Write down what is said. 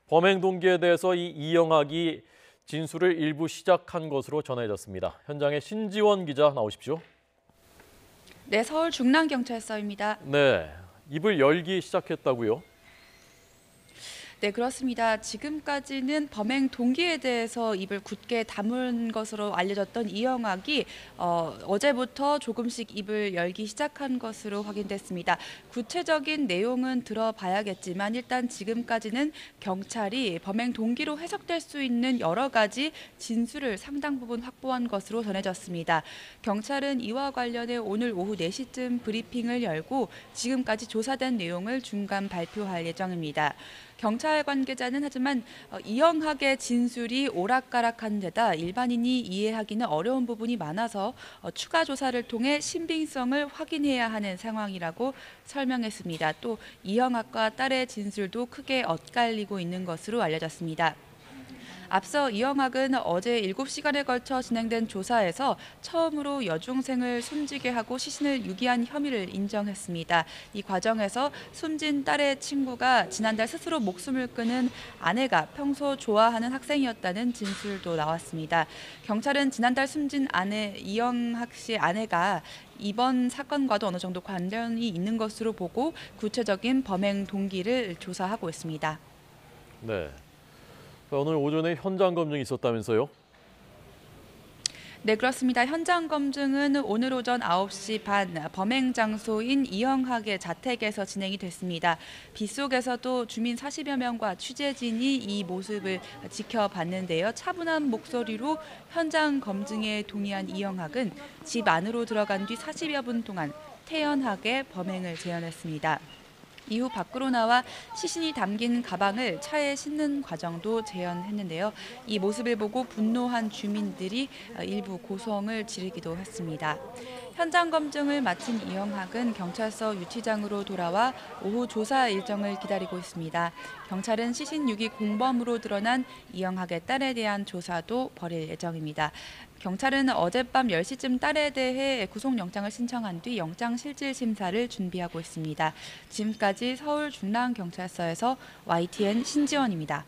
범행 동기에 대해서 이영학이 진술을 일부 시작한 것으로 전해졌습니다. 현장에 신지원 기자 나오십시오. 네, 서울 중랑경찰서입니다. 네, 입을 열기 시작했다고요? 네, 그렇습니다. 지금까지는 범행 동기에 대해서 입을 굳게 다문 것으로 알려졌던 이영학이 어제부터 조금씩 입을 열기 시작한 것으로 확인됐습니다. 구체적인 내용은 들어봐야겠지만 일단 지금까지는 경찰이 범행 동기로 해석될 수 있는 여러 가지 진술을 상당 부분 확보한 것으로 전해졌습니다. 경찰은 이와 관련해 오늘 오후 4시쯤 브리핑을 열고 지금까지 조사된 내용을 중간 발표할 예정입니다. 경찰 관계자는 하지만 이영학의 진술이 오락가락한 데다 일반인이 이해하기는 어려운 부분이 많아서 추가 조사를 통해 신빙성을 확인해야 하는 상황이라고 설명했습니다. 또 이영학과 딸의 진술도 크게 엇갈리고 있는 것으로 알려졌습니다. 앞서 이영학은 어제 7시간에 걸쳐 진행된 조사에서 처음으로 여중생을 숨지게 하고 시신을 유기한 혐의를 인정했습니다. 이 과정에서 숨진 딸의 친구가 지난달 스스로 목숨을 끊은 아내가 평소 좋아하는 학생이었다는 진술도 나왔습니다. 경찰은 지난달 숨진 아내 이영학 씨의 아내가 이번 사건과도 어느 정도 관련이 있는 것으로 보고 구체적인 범행 동기를 조사하고 있습니다. 네. 오늘 오전에 현장 검증이 있었다면서요? 네, 그렇습니다. 현장 검증은 오늘 오전 9시 반 범행 장소인 이영학의 자택에서 진행이 됐습니다. 빗속에서도 주민 40여 명과 취재진이 이 모습을 지켜봤는데요. 차분한 목소리로 현장 검증에 동의한 이영학은 집 안으로 들어간 뒤 40여 분 동안 태연하게 범행을 재현했습니다. 이후 밖으로 나와 시신이 담긴 가방을 차에 싣는 과정도 재현했는데요. 이 모습을 보고 분노한 주민들이 일부 고성을 지르기도 했습니다. 현장 검증을 마친 이영학은 경찰서 유치장으로 돌아와 오후 조사 일정을 기다리고 있습니다. 경찰은 시신 유기 공범으로 드러난 이영학의 딸에 대한 조사도 벌일 예정입니다. 경찰은 어젯밤 10시쯤 딸에 대해 구속영장을 신청한 뒤 영장실질 심사를 준비하고 있습니다. 지금까지 서울 중랑경찰서에서 YTN 신지원입니다.